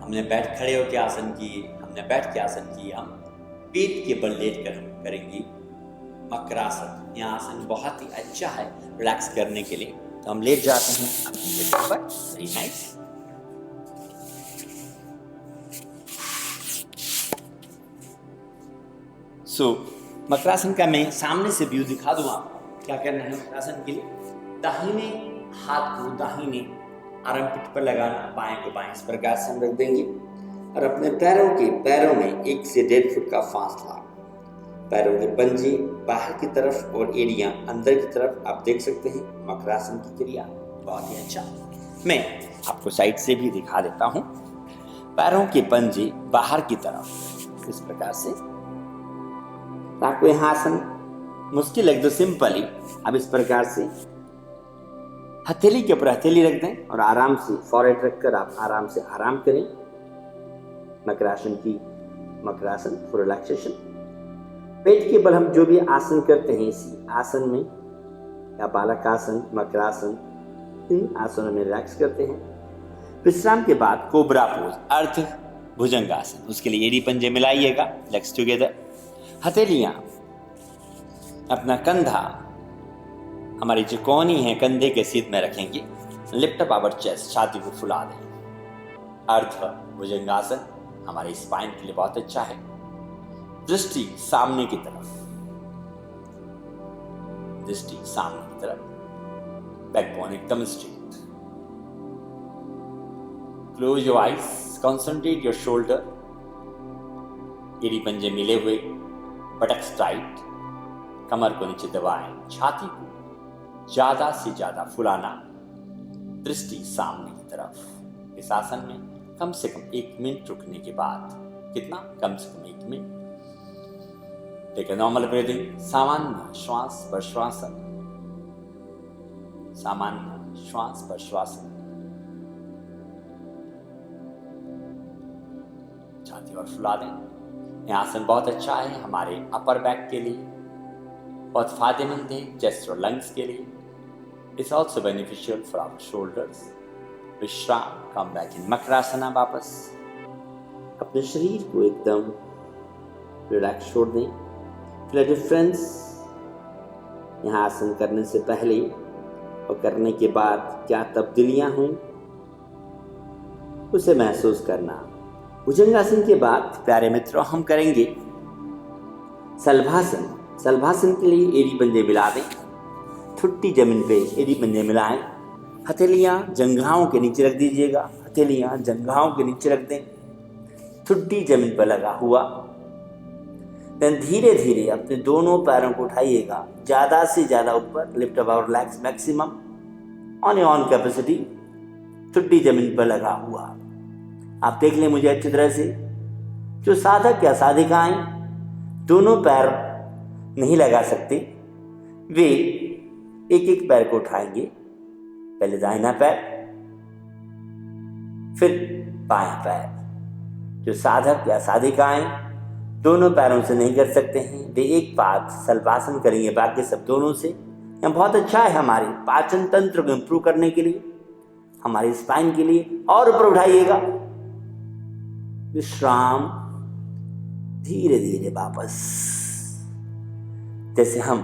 हमने बैठ खड़े होकर आसन किए, हमने बैठ के आसन किए, हम पेट के बल लेट कर हम करेंगे मकरासन। यह आसन बहुत ही अच्छा है रिलैक्स करने के लिए। तो हम लेट जाते हैं अपनी जगह पर। Very nice. मकरासन का मैं सामने से व्यू दिखा दूं आपको। क्या करना है मकरासन के लिए? दाहिने हाथ को दाहिने आर्मपिट पर लगाना, बाएं को बाएं, इस प्रकार से हम रख देंगे और अपने पैरों में 1 से 1.5 फुट का फासला, पैरों के पंजे बाहर की तरफ और एड़ियां अंदर की तरफ। आप देख सकते हैं मकरासन की क्रिया बहुत ही अच्छा। मैं आपको साइड से भी दिखा देता हूं। पैरों के पंजे बाहर की तरफ इस प्रकार से। आपको यह आसन मुश्किल लगे तो सिंपली अब इस प्रकार से हथेली के ऊपर हथेली रख दें और आराम से फॉरहेड रखकर आप आराम से आराम करें। Makarasana for relaxation. पेट के बल हम जो भी आसन करते हैं इसी आसन में, या बालकासन, मकरासन, इन आसनों में रिलैक्स करते हैं। विश्राम के बाद कोबरा पोज, अर्ध भुजंगासन, उसके लिए एड़ी पंजे मिलाइएगा, लेग्स टुगेदर। हथेलियां अपना कंधा हमारी जो कोहनी है कंधे के सीध में रखेंगे। लिफ्ट अप आवर चेस्ट, छाती को फुला दें। अर्ध भुजंगासन हमारे स्पाइन के लिए बहुत अच्छा है। दृष्टि सामने की तरफ, दृष्टि सामने की तरफ, बैकबोन एकदम straight. Close your eyes, concentrate your shoulder. एड़ी पंजे मिले हुए, बटक्स टाइट, कमर को नीचे दबाएं, छाती को ज्यादा से ज्यादा फुलाना, दृष्टि सामने की तरफ। इस आसन में कम से कम 1 मिनट रुकने के बाद, कितना? कम से कम 1 minute. Take a normal breathing, सामान्य श्वास प्रश्वासन, सामान्य श्वास प्रश्वासन। छाती और फुला दें। यह आसन बहुत अच्छा है हमारे अपर बैक के लिए, बहुत फायदेमंद है चेस्ट और लंग्स के लिए। It's also beneficial for our shoulders. विश्राम, कम बैक इन मकरासना। वापस अपने शरीर को एकदम रिलैक्स छोड़ दें। फिर डिफरेंस यहाँ आसन करने से पहले और करने के बाद क्या तब्दीलियां हुई उसे महसूस करना। भुजंगासन के बाद प्यारे मित्रों हम करेंगे शलभासन। शलभासन के लिए एड़ी पंजे मिला दें, ठुट्टी जमीन पे एड़ी पंजे मिलाएं, हथेलियां जंघाओं के नीचे रख दीजिएगा, हथेलियां जंघाओं के नीचे रख दें, ठुट्टी जमीन पर लगा हुआ। देन धीरे धीरे अपने दोनों पैरों को उठाइएगा ज्यादा से ज्यादा ऊपर। Lift up our legs maximum on your own capacity, ठुट्टी जमीन पर लगा हुआ। आप देख लें मुझे अच्छी तरह से। जो साधक या साधिकाएं दोनों पैर नहीं लगा सकते, वे एक एक पैर को उठाएंगे। पहले दाहिना पैर, फिर बायां पैर। जो साधक या साधिकाएं दोनों पैरों से नहीं कर सकते हैं, वे एक पाद शलभासन करेंगे, बाकी सब दोनों से। यह बहुत अच्छा है हमारे पाचन तंत्र को इंप्रूव करने के लिए, हमारे स्पाइन के लिए। और ऊपर उठाइएगा। विश्राम, धीरे धीरे वापस, जैसे हम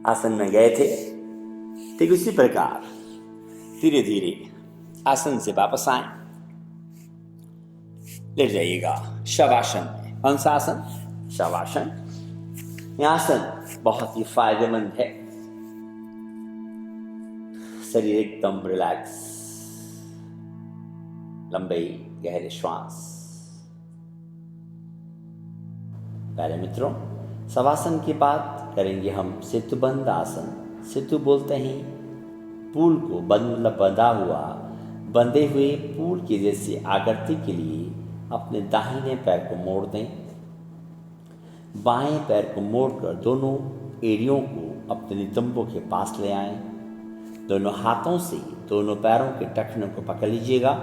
आसन में गए थे ठीक उसी प्रकार धीरे धीरे आसन से वापस आए। लेट जाइएगा शवासन में। कौन सा आसन? शवासन। यह आसन बहुत ही फायदेमंद है। शरीर एकदम रिलैक्स, लंबे गहरे श्वास। प्यारे मित्रों, शवासन के बाद करेंगे हम सेतुबंध आसन। सेतु बोलते हैं पुल को, मतलब बंधे हुए पुल की जैसी आकृति के लिए अपने दाहिने पैर को मोड़ दें। बाएं पैर को मोड़कर दोनों एड़ियों को अपने नितंबों के पास ले आएं। दोनों हाथों से दोनों पैरों के टखनों को पकड़ लीजिएगा।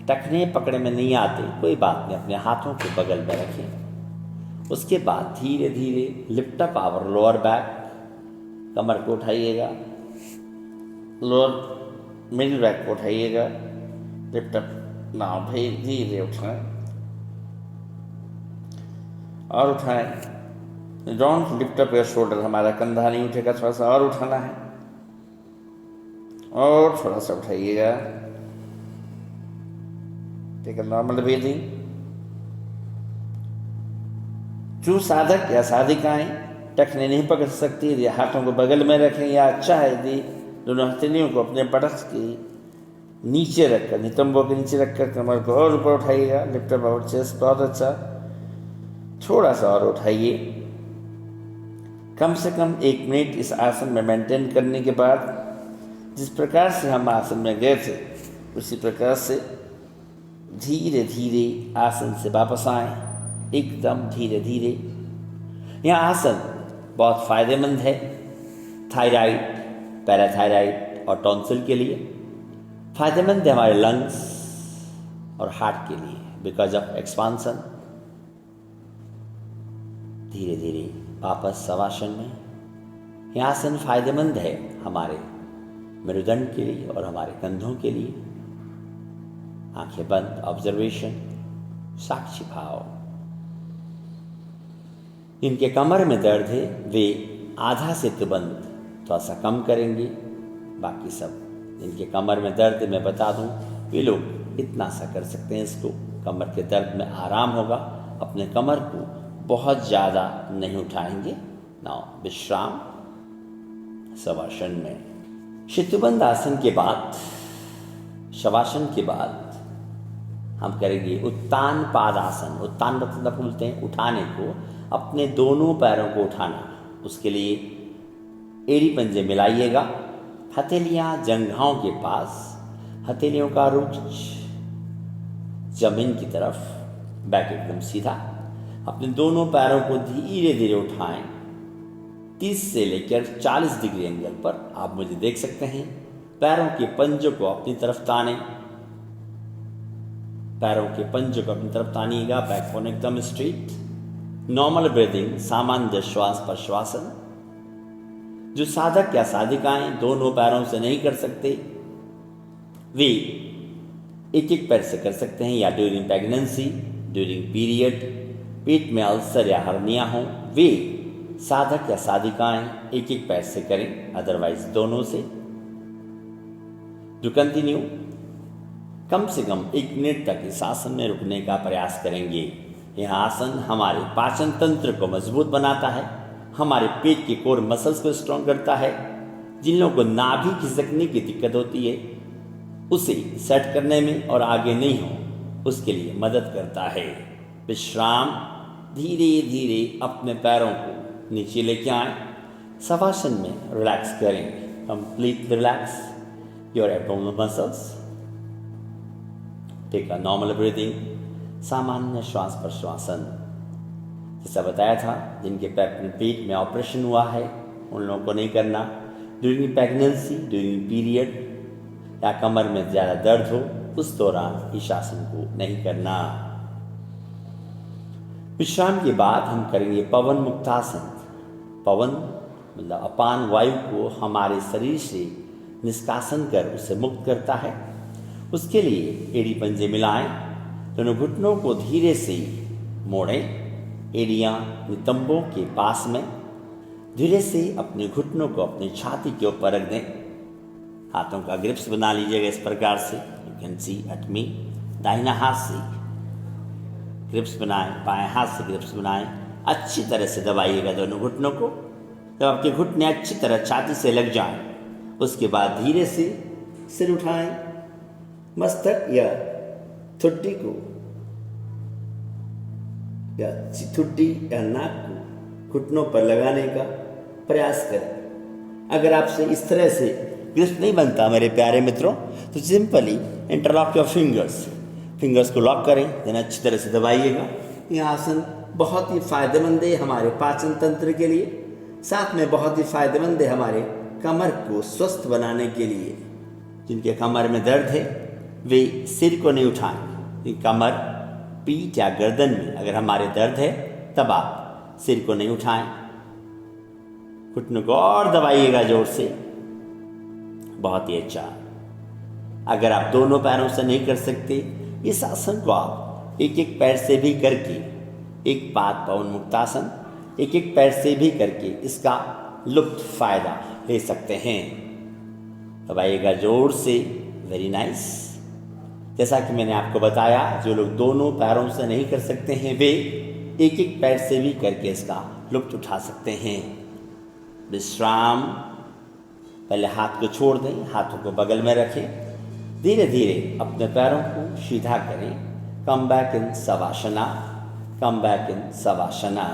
टखने पकड़े में नहीं आते कोई बात नहीं, अपने हाथों को बगल में रखें। उसके बाद धीरे धीरे lift up our lower back, कमर को उठाइएगा, लोअर मिडिल बैक को उठाइएगा, लिफ्ट अप नाव भाई धीरे उठाएं और उठाएं। Don't lift up your shoulder, हमारा कंधा नहीं उठेगा, थोड़ा सा और उठाना है और थोड़ा सा उठाइएगा। Take a normal breathing. जो साधक या साधिकाएं टखने नहीं पकड़ सकती, यदि हाथों को बगल में रखें या अच्छा है यदि दोनों हथेलियों को अपने पटक के नीचे रखकर, नितंबों के नीचे रखकर कमर को और ऊपर उठाइएगा। लिफ्ट अप आवर चेस्ट, बहुत अच्छा। थोड़ा सा और उठाइए। कम से कम 1 मिनट इस आसन में मेंटेन करने के बाद जिस प्रकार से हम आसन में गए थे उसी प्रकार से धीरे धीरे आसन से वापस आए, एकदम धीरे धीरे। यह आसन बहुत फायदेमंद है थायराइड, पैराथायराइड और टॉन्सिल के लिए। फायदेमंद है हमारे लंग्स और हार्ट के लिए बिकॉज ऑफ एक्सपांसन। धीरे धीरे वापस शवासन में। यह आसन फायदेमंद है हमारे मेरुदंड के लिए और हमारे कंधों के लिए। आंखें बंद, ऑब्जर्वेशन, साक्षी भाव। जिनके कमर में दर्द है वे आधा से तो बंद थोड़ा सा कम करेंगे। बाकी सब जिनके कमर में दर्द मैं बता दूं, वे लोग इतना सा कर सकते हैं, इसको कमर के दर्द में आराम होगा। अपने कमर को बहुत ज़्यादा नहीं उठाएंगे। नाउ विश्राम शवासन में। शितुबंध आसन के बाद, शवासन के बाद हम करेंगे उत्तान पादासन। उत्तान मतलब बोलते हैं उठाने को, अपने दोनों पैरों को उठाना। उसके लिए एड़ी पंजे मिलाइएगा, हथेलियाँ जंघाओं के पास, हथेलियों का रुख जमीन की तरफ, बैक एकदम सीधा। अपने दोनों पैरों को धीरे धीरे उठाएं। 30 से लेकर 40 डिग्री एंगल पर आप मुझे देख सकते हैं। पैरों के पंजों को अपनी तरफ तानें, पैरों के पंजों को अपनी तरफ तानिएगा। बैकबोन एकदम स्ट्रेट। नॉर्मल ब्रीदिंग, सामान्य श्वास प्रश्वासन। जो साधक या साधिकाएं दोनों पैरों से नहीं कर सकते वे एक एक पैर से कर सकते हैं, या ड्यूरिंग प्रेगनेंसी, ड्यूरिंग पीरियड, पेट में अल्सर या हर्निया हो, वे साधक या साधिकाएं एक एक पैर से करें, अदरवाइज दोनों से। टू कंटिन्यू, कम से कम 1 मिनट तक इस आसन में रुकने का प्रयास करेंगे। यह आसन हमारे पाचन तंत्र को मजबूत बनाता है, हमारे पेट के कोर मसल्स को स्ट्रॉन्ग करता है। जिन लोगों को नाभि खिसकने की दिक्कत होती है उसे सेट करने में और आगे नहीं हो उसके लिए मदद करता है। विश्राम। धीरे धीरे अपने पैरों को नीचे लेके आएं। शवासन में रिलैक्स करें, complete relax your abdominal muscles. Take a normal breathing, सामान्य श्वास प्रश्वासन। जैसा बताया था, जिनके पेट में ऑपरेशन हुआ है उन लोगों को नहीं करना। ड्यूरिंग प्रेगनेंसी, ड्यूरिंग पीरियड या कमर में ज़्यादा दर्द हो उस दौरान इस आसन को नहीं करना। विश्राम के बाद हम करेंगे पवन मुक्तासन। पवन मतलब अपान वायु को हमारे शरीर से निष्कासन कर उसे मुक्त करता है। उसके लिए एड़ी पंजे मिलाएं, दोनों घुटनों को धीरे से मोड़ें, एड़ियाँ नितंबों के पास में। धीरे से अपने घुटनों को अपनी छाती के ऊपर रख दें। हाथों का ग्रिप्स बना लीजिएगा इस प्रकार से। You can see at me. दाहिना हाथ से ग्रिप्स बनाएं, बाएं हाथ से ग्रिप्स बनाएं। अच्छी तरह से दबाइएगा दोनों घुटनों को। जब आपके घुटने अच्छी तरह छाती से लग जाएं, उसके बाद धीरे से सिर उठाएं, मस्तक या ठुड्डी को या ठुड्डी या नाक को घुटनों पर लगाने का प्रयास करें। अगर आपसे इस तरह से ग्रिप नहीं बनता मेरे प्यारे मित्रों, तो सिंपली इंटरलॉक योर फिंगर्स को लॉक करें, देन अच्छी तरह से दबाइएगा। यह आसन बहुत ही फायदेमंद है हमारे पाचन तंत्र के लिए, साथ में बहुत ही फायदेमंद है हमारे कमर को स्वस्थ बनाने के लिए। जिनके कमर में दर्द है वे सिर को नहीं उठाएं। कमर, पीठ या गर्दन में अगर हमारे दर्द है तब आप सिर को नहीं उठाएं, घुटनों को और दबाइएगा जोर से। बहुत ही अच्छा। अगर आप दोनों पैरों से नहीं कर सकते इस आसन को आप एक एक पैर से भी करके, एक पाद पवन मुक्तासन, एक एक पैर से भी करके इसका लुप्त फायदा ले सकते हैं। दबाइएगा जोर से, वेरी नाइस। जैसा कि मैंने आपको बताया, जो लोग दोनों पैरों से नहीं कर सकते हैं वे एक एक पैर से भी करके इसका लुप्त उठा सकते हैं। विश्राम। पहले हाथ को छोड़ दें, हाथों को बगल में रखें, धीरे धीरे अपने पैरों को सीधा करें। Come back in shavasana, come back in shavasana.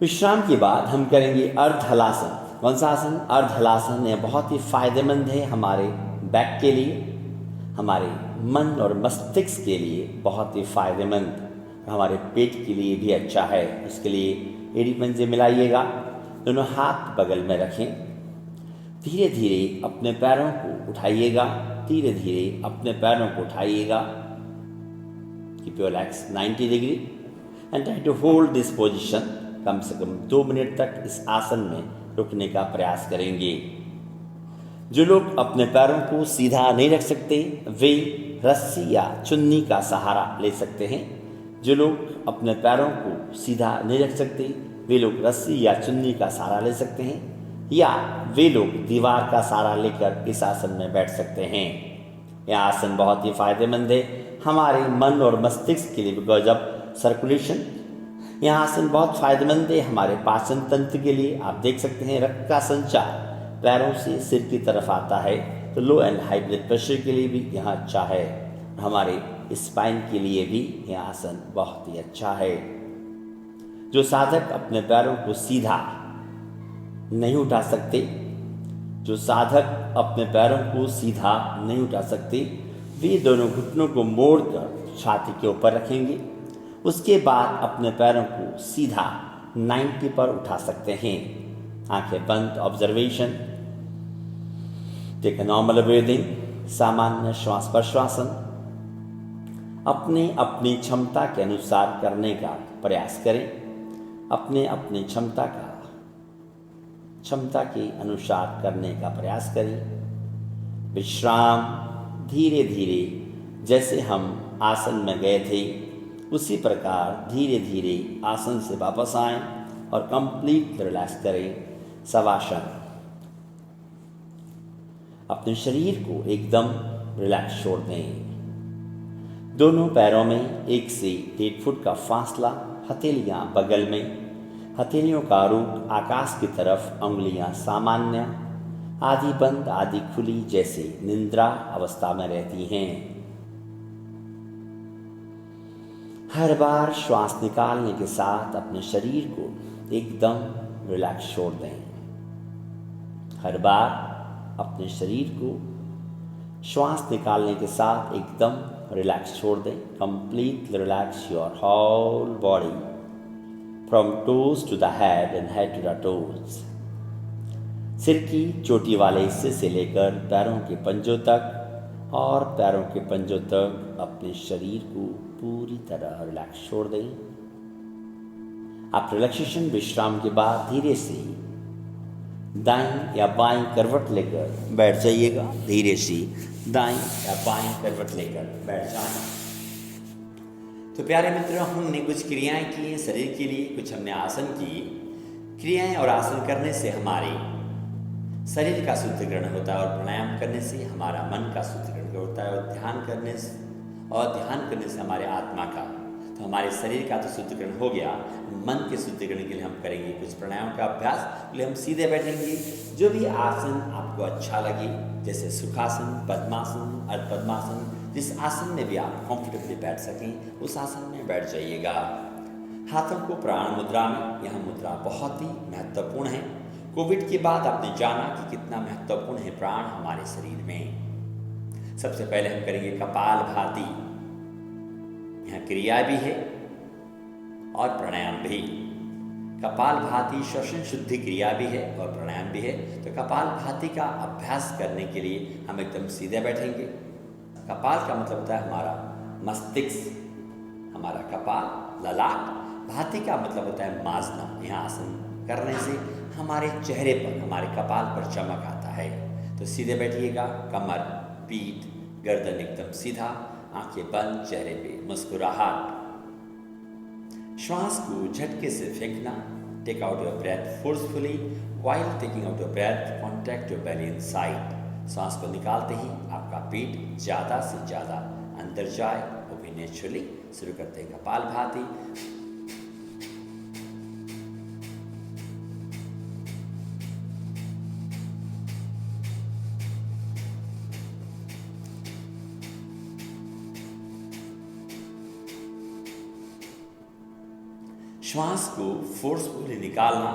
विश्राम के बाद हम करेंगे अर्ध हलासन। कौन सा आसन? अर्ध हलासन। यह बहुत ही फायदेमंद है हमारे बैक के लिए, हमारे मन और मस्तिष्क के लिए बहुत ही फायदेमंद, हमारे पेट के लिए भी अच्छा है। इसके लिए एड़ी पंजे मिलाइएगा, दोनों हाथ बगल में रखें, धीरे धीरे अपने पैरों को उठाइएगा, धीरे धीरे अपने पैरों को उठाइएगा। Keep your legs 90 degree and try to hold this position. कम से कम 2 मिनट तक इस आसन में रुकने का प्रयास करेंगे। जो लोग अपने पैरों को सीधा नहीं रख सकते वे रस्सी या चुन्नी का सहारा ले सकते हैं। जो लोग अपने पैरों को सीधा नहीं रख सकते वे लोग रस्सी या चुन्नी का सहारा ले सकते हैं, या वे लोग दीवार का सहारा लेकर इस आसन में बैठ सकते हैं। यह आसन बहुत ही फायदेमंद है हमारे मन और मस्तिष्क के लिए, बिकॉज जब सर्कुलेशन, यह आसन बहुत फायदेमंद है हमारे पाचन तंत्र के लिए। आप देख सकते हैं रक्त का संचार पैरों से सिर की तरफ आता है, तो लो एंड हाई ब्लड प्रेशर के लिए भी यह अच्छा है। हमारे स्पाइन के लिए भी यह आसन बहुत ही अच्छा है। जो साधक अपने पैरों को सीधा नहीं उठा सकते, जो साधक अपने पैरों को सीधा नहीं उठा सकते, वे दोनों घुटनों को मोड़कर छाती के ऊपर रखेंगे। उसके बाद अपने पैरों को सीधा 90 पर उठा सकते हैं। आंखें बंद, observation. Take a normal breathing, सामान्य श्वास प्रश्वासन। अपने अपनी क्षमता के अनुसार करने का प्रयास करें। अपने अपनी क्षमता के अनुसार करने का प्रयास करें। विश्राम। धीरे धीरे जैसे हम आसन में गए थे उसी प्रकार धीरे धीरे आसन से वापस आएं और कंप्लीट रिलैक्स करें। शवासन। अपने शरीर को एकदम रिलैक्स छोड़ दें। दोनों पैरों में 1 से 1.5 फुट का फासला, हथेलियां बगल में, हथेलियों का रुख आकाश की तरफ, अंगुलियां सामान्य, आधी बंद आधी खुली, जैसे निद्रा अवस्था में रहती हैं। हर बार श्वास निकालने के साथ अपने शरीर को एकदम रिलैक्स छोड़ दें। हर बार अपने शरीर को श्वास निकालने के साथ एकदम रिलैक्स छोड़ दें। Complete relax your whole body from toes to the head and head to the toes. सिर की चोटी वाले हिस्से से लेकर पैरों के पंजों तक और पैरों के पंजों तक अपने शरीर को पूरी तरह रिलैक्स छोड़ दें। आप रिलैक्सेशन विश्राम के बाद धीरे से दाएं या बाएं करवट लेकर बैठ जाइएगा। धीरे से दाएं या बाएं करवट लेकर बैठ जाएं। तो प्यारे मित्रों, हमने कुछ क्रियाएं की हैं शरीर के लिए, कुछ हमने आसन किए। क्रियाएं और आसन करने से हमारे शरीर का शुद्धिकरण होता है और प्राणायाम करने से हमारा मन का शुद्धिकरण होता है और ध्यान करने से हमारे आत्मा का, तो हमारे शरीर का तो शुद्धिकरण हो गया। मन के शुद्धिकरण के लिए हम करेंगे कुछ प्राणायाम का अभ्यास। पहले हम सीधे बैठेंगे। जो भी आसन आपको अच्छा लगे, जैसे सुखासन, पद्मासन, अर्ध पद्मासन, जिस आसन में भी आप कंफर्टेबली बैठ सकें उस आसन में बैठ जाइएगा। हाथों को प्राण मुद्रा में, यह मुद्रा बहुत ही महत्वपूर्ण है। कोविड के बाद आपने जाना कि कितना महत्वपूर्ण है प्राण हमारे शरीर में। सबसे पहले हम करेंगे कपालभाति। यहाँ क्रिया भी है और प्राणायाम भी। कपालभाति श्वसन शुद्धि क्रिया भी है और प्राणायाम भी है। तो कपालभाति का अभ्यास करने के लिए हम एकदम सीधे बैठेंगे। कपाल का मतलब होता है हमारा मस्तिष्क, हमारा कपाल, ललाट। भाति का मतलब होता है माजना। यहाँ आसन करने से हमारे चेहरे पर, हमारे कपाल पर चमक आता है। तो सीधे बैठिएगा, कमर, पीठ, गर्दन एकदम सीधा, आंखें बंद, चेहरे पे मुस्कुराहट। श्वास को झटके से फेंकना। Take out your breath forcefully. While taking out your breath, contract your belly inside. सांस को निकालते ही आपका पेट ज़्यादा से ज़्यादा अंदर जाए, वो भी नेचुरली। शुरू करते हैं कपालभाति। श्वास को फोर्सफुली निकालना,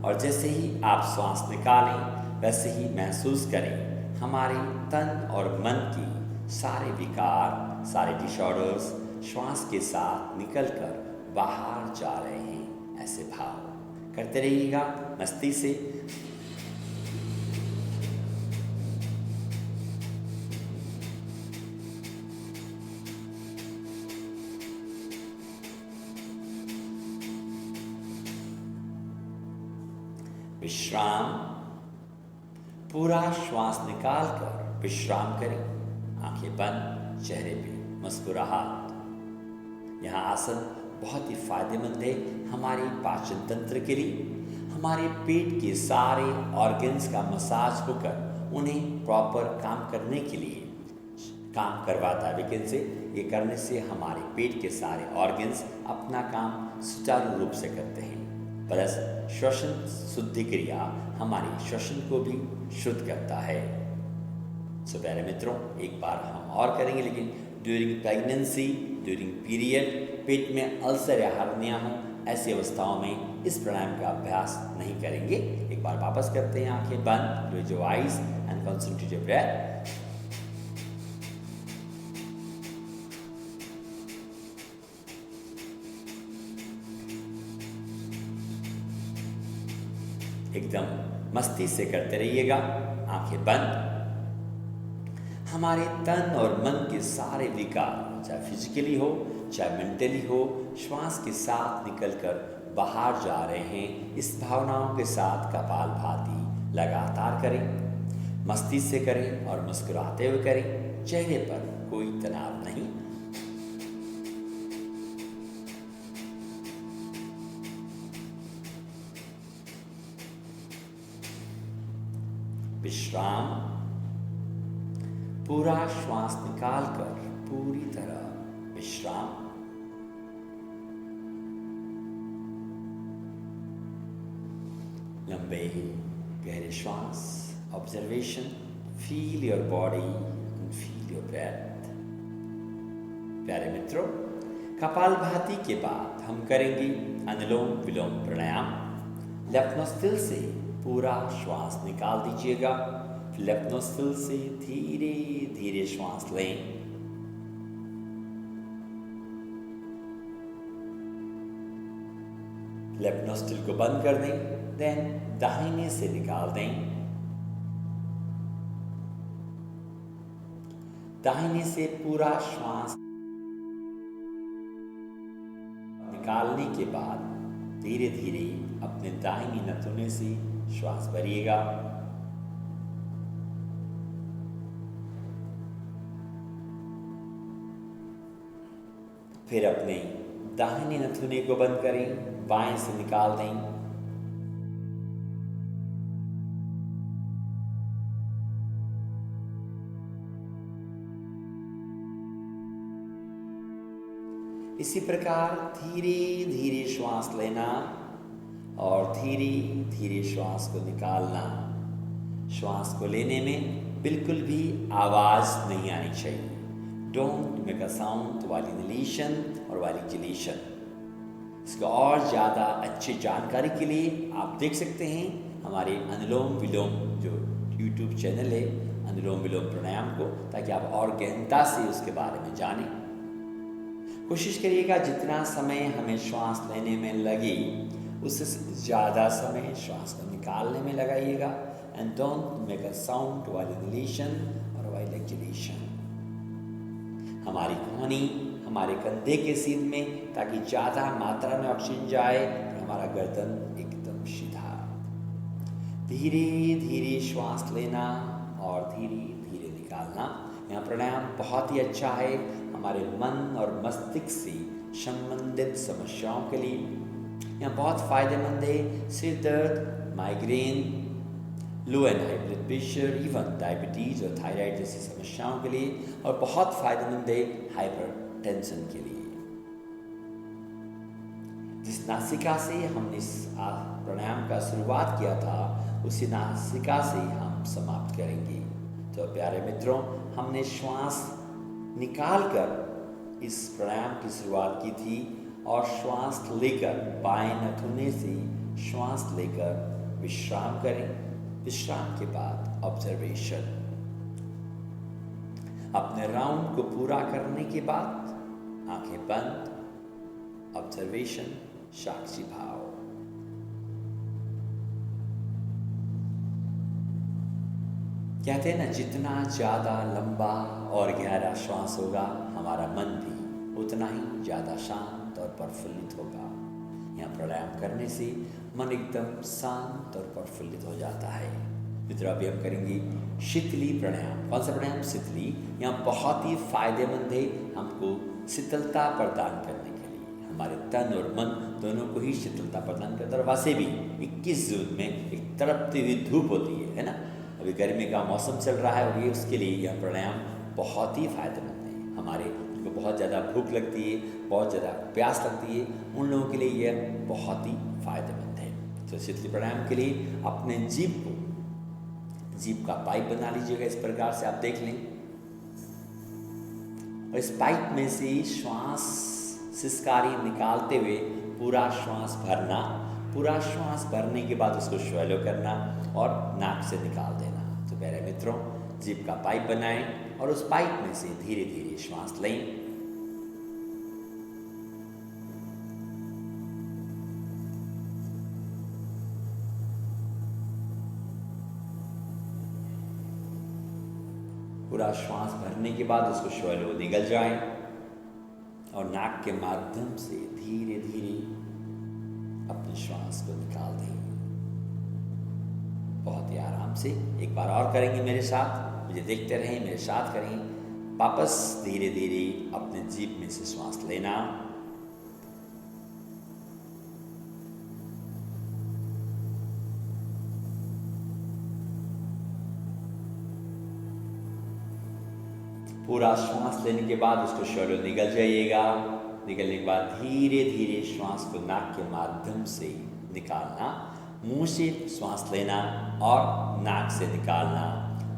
और जैसे ही आप श्वास निकालें वैसे ही महसूस करें हमारे तन और मन की सारे विकार, सारे डिसऑर्डर्स श्वास के साथ निकलकर बाहर जा रहे हैं। ऐसे भाव करते रहिएगा मस्ती से। विश्राम। पूरा श्वास निकालकर विश्राम करें। आंखें बंद, चेहरे पे मुस्कुराहट। यहाँ आसन बहुत ही फायदेमंद है हमारे पाचन तंत्र के लिए। हमारे पेट के सारे ऑर्गन्स का मसाज होकर उन्हें प्रॉपर काम करने के लिए काम करवाता है। लेकिन से ये करने से हमारे पेट के सारे ऑर्गन्स अपना काम सुचारू रूप से करते हैं। प्लस श्वसन शुद्धि क्रिया हमारे श्वसन को भी शुद्ध करता है। सो प्यारे मित्रों, एक बार हम और करेंगे, लेकिन ड्यूरिंग प्रेगनेंसी, ड्यूरिंग पीरियड पेट में अल्सर या हर्निया हो, ऐसी अवस्थाओं में इस प्राणायाम का अभ्यास नहीं करेंगे। एक बार वापस करते हैं, आंखें बंद, close your eyes and concentrate your breath. एकदम मस्ती से करते रहिएगा, आंखें बंद। हमारे तन और मन के सारे विकार, चाहे फिजिकली हो चाहे मेंटली हो, श्वास के साथ निकलकर बाहर जा रहे हैं। इस भावनाओं के साथ कपालभाति लगातार करें, मस्ती से करें और मुस्कुराते हुए करें। चेहरे पर कोई तनाव नहीं। विश्राम। पूरा श्वास निकालकर पूरी तरह विश्राम। लंबे गहरे श्वास, observation, feel your body and feel your breath. प्यारे मित्रों, कपालभाति के बाद हम करेंगे अनुलोम विलोम प्राणायाम। लेफ्ट नोस्ट्रिल से पूरा श्वास निकाल दीजिएगा। लेफ्ट नोस्ट्रिल से धीरे धीरे श्वास लें। लेफ्ट नोस्ट्रिल को बंद कर दें, देन दाहिने से निकाल दें। दाहिने से पूरा श्वास निकालने के बाद धीरे धीरे अपने दाहिनी नथुने से श्वास भरिएगा। फिर अपने दाहिने नथुने को बंद करें, बाएं से निकाल दें। इसी प्रकार धीरे धीरे श्वास लेना और धीरे धीरे श्वास को निकालना। श्वास को लेने में बिल्कुल भी आवाज नहीं आनी चाहिए। डोंट मेक अ साउंड वाली इनहेलेशन और वाली एक्सहेलेशन। इसका और ज़्यादा अच्छी जानकारी के लिए आप देख सकते हैं हमारे अनुलोम विलोम जो यूट्यूब चैनल है, अनुलोम विलोम प्राणायाम को, ताकि आप और गहनता से उसके बारे में जानें। कोशिश करिएगा जितना समय हमें श्वास लेने में लगे उससे ज़्यादा समय श्वास को निकालने में लगाइएगा। And don't make a sound while inhalation और वाइल एक्सहेलेशन। हमारी कोहनी हमारे कंधे के सीध में, ताकि ज़्यादा मात्रा में ऑक्सीजन जाए और हमारा गर्दन एकदम सीधा। धीरे धीरे श्वास लेना और धीरे धीरे निकालना। यहाँ प्राणायाम बहुत ही अच्छा है हमारे मन और मस्तिष्क से संबंधित समस्याओं के लिए। यहाँ बहुत फायदेमंद है सिर दर्द, migraine, low and high blood pressure, even diabetes और थायराइड जैसी समस्याओं के लिए, और बहुत फायदेमंद है हाइपरटेंशन के लिए। जिस नासिका से हमने इस प्राणायाम का शुरुआत किया था उसी नासिका से हम समाप्त करेंगे। तो प्यारे मित्रों, हमने श्वास निकाल कर इस प्राणायाम की शुरुआत की थी और श्वास लेकर बाएं नथुने से श्वास लेकर विश्राम करें। विश्राम के बाद ऑब्जर्वेशन। अपने राउंड को पूरा करने के बाद आंखें बंद, ऑब्जर्वेशन, साक्षी भाव। कहते हैं ना, जितना ज़्यादा लंबा और गहरा श्वास होगा हमारा मन भी उतना ही ज़्यादा शांत और प्रफुल्लित होगा। यहाँ प्राणायाम करने से मन एकदम शांत और प्रफुल्लित हो जाता है। मित्रों, अभी हम करेंगे शीतली प्राणायाम। कौन सा प्राणायाम? शीतली। यहाँ बहुत ही फायदेमंद है हमको शीतलता प्रदान करने के लिए। हमारे तन और मन दोनों को ही शीतलता प्रदान करता है। और वैसे भी 21 जून में एक तड़पती हुई धूप होती है ना। अभी गर्मी का मौसम चल रहा है और ये उसके लिए यह प्राणायाम बहुत ही फायदेमंद है। हमारे को बहुत ज़्यादा भूख लगती है, बहुत ज़्यादा प्यास लगती है, उन लोगों के लिए यह बहुत ही फायदेमंद है। तो शीतली प्राणायाम के लिए अपने जीभ का पाइप बना लीजिएगा। इस प्रकार से आप देख लें, और इस पाइप में से श्वास सिसकारी निकालते हुए पूरा श्वास भरना। पूरा श्वास भरने के बाद उसको स्वैलो करना और नाक से निकाल देना। तो प्यारे मित्रों, जीभ का पाइप बनाएं और उस पाइप में से धीरे धीरे श्वास लें। पूरा श्वास भरने के बाद उसको स्वैलो निगल जाए और नाक के माध्यम से धीरे धीरे अपने श्वास को निकाल दें। बहुत ही आराम से एक बार और करेंगे मेरे साथ। मुझे देखते रहें, मेरे साथ करें। वापस धीरे धीरे अपने जीभ में से श्वास लेना, पूरा श्वास लेने के बाद उसको शोलो निकल जाइएगा। निकलने के बाद धीरे धीरे श्वास को नाक के माध्यम से निकालना। मुंह से श्वास लेना और नाक से निकालना,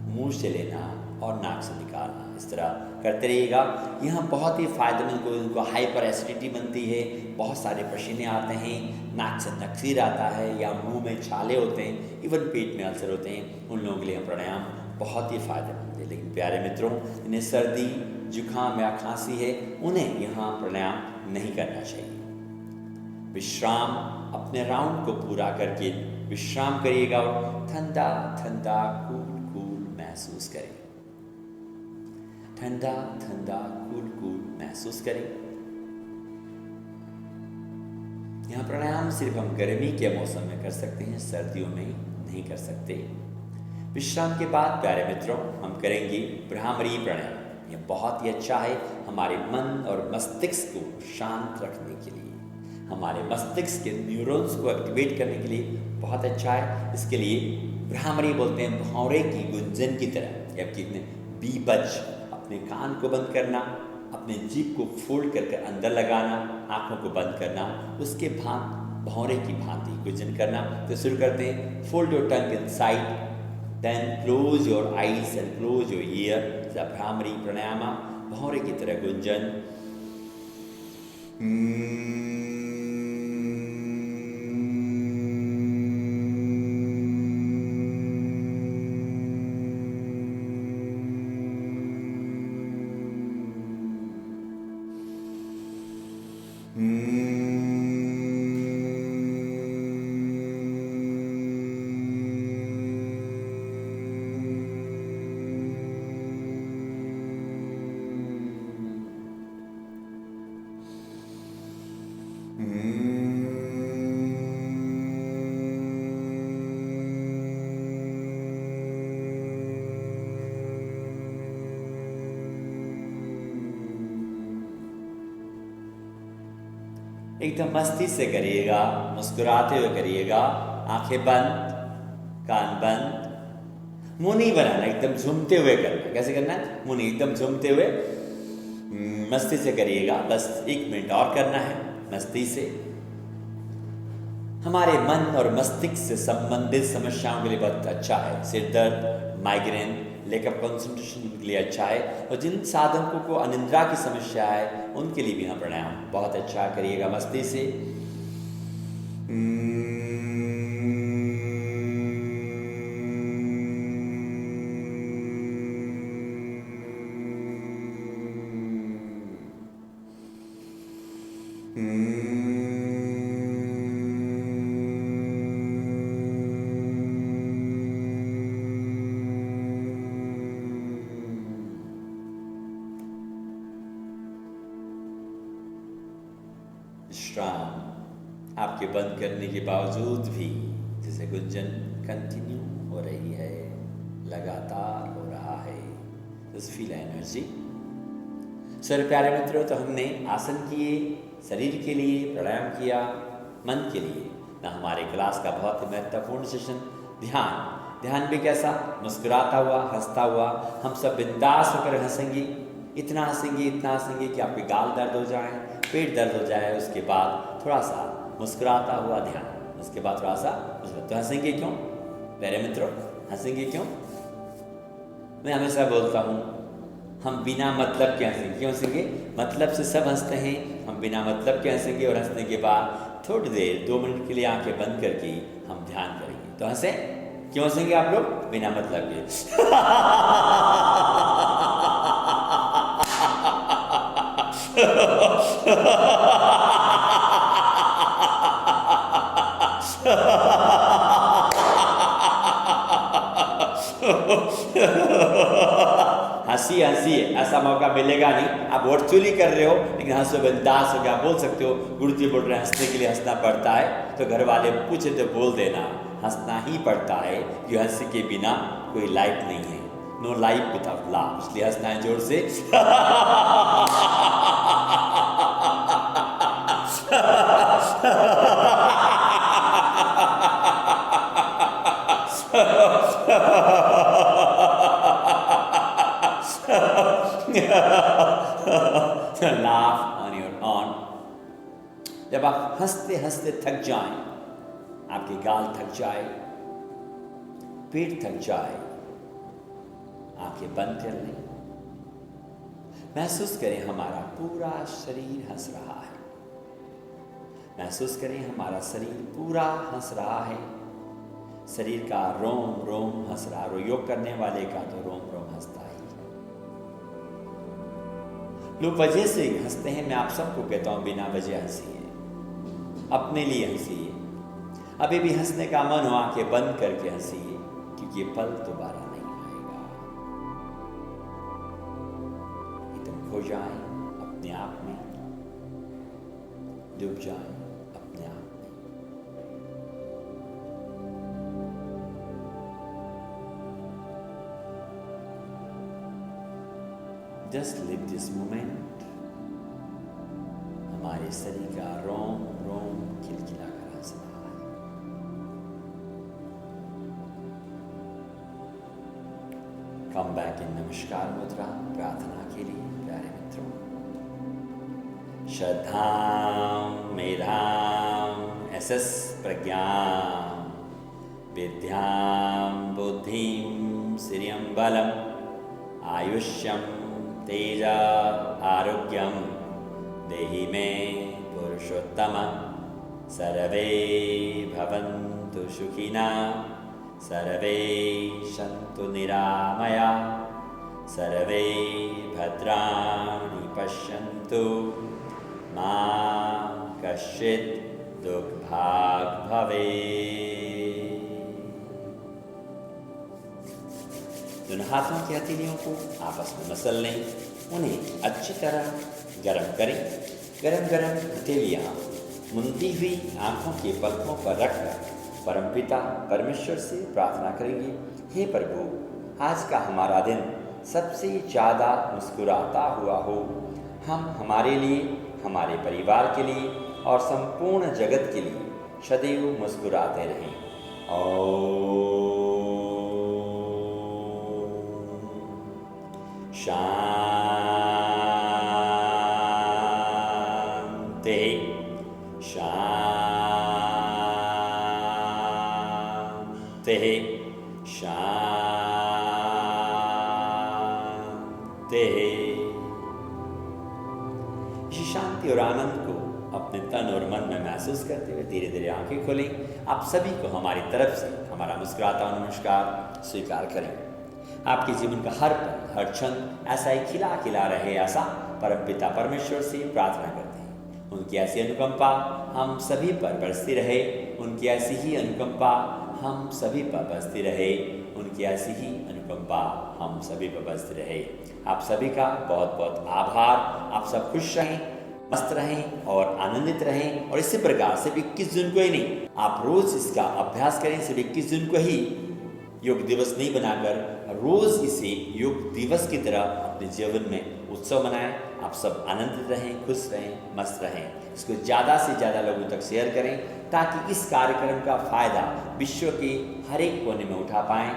मुंह से लेना और नाक से निकालना। इस तरह करते रहिएगा। यहाँ बहुत ही फायदेमंद उनको हाइपर एसिडिटी बनती है, बहुत सारे पसीने आते हैं, नाक से नक्सीर आता है या मुंह में छाले होते हैं, इवन पेट में अल्सर होते हैं। उन लोगों के लिए प्राणायाम बहुत ही फायदेमंद है। लेकिन प्यारे मित्रों, इन्हें सर्दी, जुकाम या खांसी है, उन्हें यहाँ प्राणायाम नहीं करना चाहिए। विश्राम, अपने राउंड को पूरा करके विश्राम करिएगा और ठंडा ठंडा कूल कूल महसूस करें। ठंडा ठंडा कूल कूल महसूस करें। यहाँ प्राणायाम सिर्फ हम गर्मी के मौसम में कर सकते हैं, सर्दियों में नहीं कर सकते। विश्राम के बाद प्यारे मित्रों, हम करेंगे भ्रामरी प्राणायाम। यह बहुत ही अच्छा है हमारे मन और मस्तिष्क को शांत रखने के लिए, हमारे मस्तिष्क के न्यूरॉन्स को एक्टिवेट करने के लिए बहुत अच्छा है। इसके लिए भ्रामरी बोलते हैं, भौरे की गुंजन की तरह। जबकि बीबज, अपने कान को बंद करना, अपने जीभ को फोल्ड करके अंदर लगाना, आंखों को बंद करना, उसके भौरे की भांति गुंजन करना। तो शुरू करते हैं। Fold your tongue inside, then close your eyes and close your ear. The Bhramari Pranayama, भौरे की तरह गुंजन। एकदम मस्ती से करिएगा, मुस्कुराते हुए करिएगा, आंखें बंद, कान बंद, मुंह नहीं बनाना, एकदम झूमते हुए करना। कैसे करना है? मुंह नहीं, एकदम झूमते हुए मस्ती से करिएगा। बस 1 मिनट और करना है मस्ती से। हमारे मन और मस्तिष्क से संबंधित समस्याओं के लिए बहुत अच्छा है। सिर दर्द, माइग्रेन, लैक ऑफ कंसंट्रेशन के लिए अच्छा है। और जिन साधकों को अनिद्रा की समस्या है उनके लिए भी प्राणायाम बहुत अच्छा करिएगा मस्ती से। विश्राम आपके बंद करने के बावजूद भी जैसे गुंजन कंटिन्यू हो रही है, लगातार हो रहा है। Just feel energy. सर प्यारे मित्रों, तो हमने आसन किए, शरीर के लिए प्राणायाम किया, मन के लिए ना हमारे क्लास का बहुत ही महत्वपूर्ण सेशन ध्यान भी कैसा? मुस्कुराता हुआ, हंसता हुआ। हम सब बिंदास होकर हंसेंगे, इतना हंसेंगे कि आपके गाल दर्द हो जाए, पेट दर्द हो जाए। उसके बाद थोड़ा सा मुस्कुराता हुआ ध्यान, उसके बाद थोड़ा सा तो हंसेंगे क्यों प्यारे मित्रों? हंसेंगे क्यों? मैं हमेशा बोलता हूँ, हम बिना मतलब के हंसेंगे। क्यों हंसेंगे? मतलब से सब हंसते हैं, हम बिना मतलब के हंसेंगे। और हंसने के बाद थोड़ी देर 2 मिनट के लिए आंखें बंद करके हम ध्यान करेंगे। तो हंसें। क्यों हंसेंगे आप लोग? बिना मतलब के। हंसी ऐसा मौका मिलेगा नहीं। आप वर्चुअली कर रहे हो लेकिन हंसो, बिंदास हो गया, बोल सकते हो। गुरुजी बोल रहे हैं हंसने के लिए हंसना पड़ता है, तो घर वाले पूछे तो बोल देना हंसना ही पड़ता है, कि हंसी के बिना कोई लाइफ नहीं है। नो लाइफ विदाउट लाफ, इसलिए हंसना है जोर से। Laugh on your own. जब आप हंसते हंसते थक जाएं, आपके गाल थक जाए, पेट थक जाए, आंखें बंद कर लें। महसूस करें हमारा पूरा शरीर हंस रहा है। महसूस करें हमारा शरीर पूरा हंस रहा है। शरीर का रोम रोम हंस रहा है। योग करने वाले का तो रोम रोम हंसता ही है। लोग वजह से हंसते हैं। मैं आप सबको कहता हूं, बिना वजह हंसिए, अपने लिए हंसिए। अभी भी हंसने का मन हो, आंखें बंद करके हंसिए, क्योंकि ये पल दोबारा नहीं आएगा। एकदम खो जाए अपने आप में, डूब जाए अपने आप में। Just live this moment. हमारे शरीर का रोम रोम खिलखिला कर हंस रहा है। कम बैक इन नमस्कार मुद्रा प्रार्थना के लिए प्यारे मित्रों। श्रद्धां मेधां यशस् प्रज्ञां विद्यां बुद्धिं श्रियं बलम् आयुष्यं तेजा आरोग्यं देहि मे पुरुषोत्तम। सर्वे भवन्तु सुखिनः, सर्वे सन्तु निरामया, सर्वे भद्राणि पश्यन्तु, मा कश्चित् दुःखभाग् भवेत्। दोनों हाथों की हथेलियों को आपस में मसल लें। उन्हें अच्छी तरह गर्म करें। गरम गरम हथेलियाँ मुंदी हुई आंखों के पलकों पर रखकर परमपिता परमेश्वर से प्रार्थना करेंगे, हे प्रभु, आज का हमारा दिन सबसे ज़्यादा मुस्कुराता हुआ हो। हम हमारे लिए, हमारे परिवार के लिए और संपूर्ण जगत के लिए सदैव मुस्कुराते रहें। शांति शांति शांति। इस शांति और आनंद को अपने तन और मन में महसूस करते हुए धीरे धीरे आंखें खोलें। आप सभी को हमारी तरफ से हमारा मुस्कुराता हुआ नमस्कार स्वीकार करें। आपके जीवन का हर पल हर क्षण ऐसा ही खिला खिला रहे, ऐसा परमपिता परमेश्वर से प्रार्थना करते हैं। उनकी ऐसी अनुकंपा हम सभी पर बरसती रहे, उनकी ऐसी ही अनुकंपा हम सभी पर बरसती रहे, उनकी ऐसी ही अनुकंपा हम सभी पर बरसती रहे। आप सभी का बहुत बहुत आभार। आप सब खुश रहें, मस्त रहें और आनंदित रहें। और इसी प्रकार सिर्फ 21 जून को ही नहीं, आप रोज इसका अभ्यास करें। सिर्फ 21 जून को ही योग दिवस नहीं बनाकर रोज इसे योग दिवस की तरह अपने जीवन में उत्सव मनाएं। आप सब आनंदित रहें, खुश रहें, मस्त रहें। इसको ज़्यादा से ज़्यादा लोगों तक शेयर करें ताकि इस कार्यक्रम का फायदा विश्व के हर एक कोने में उठा पाएं।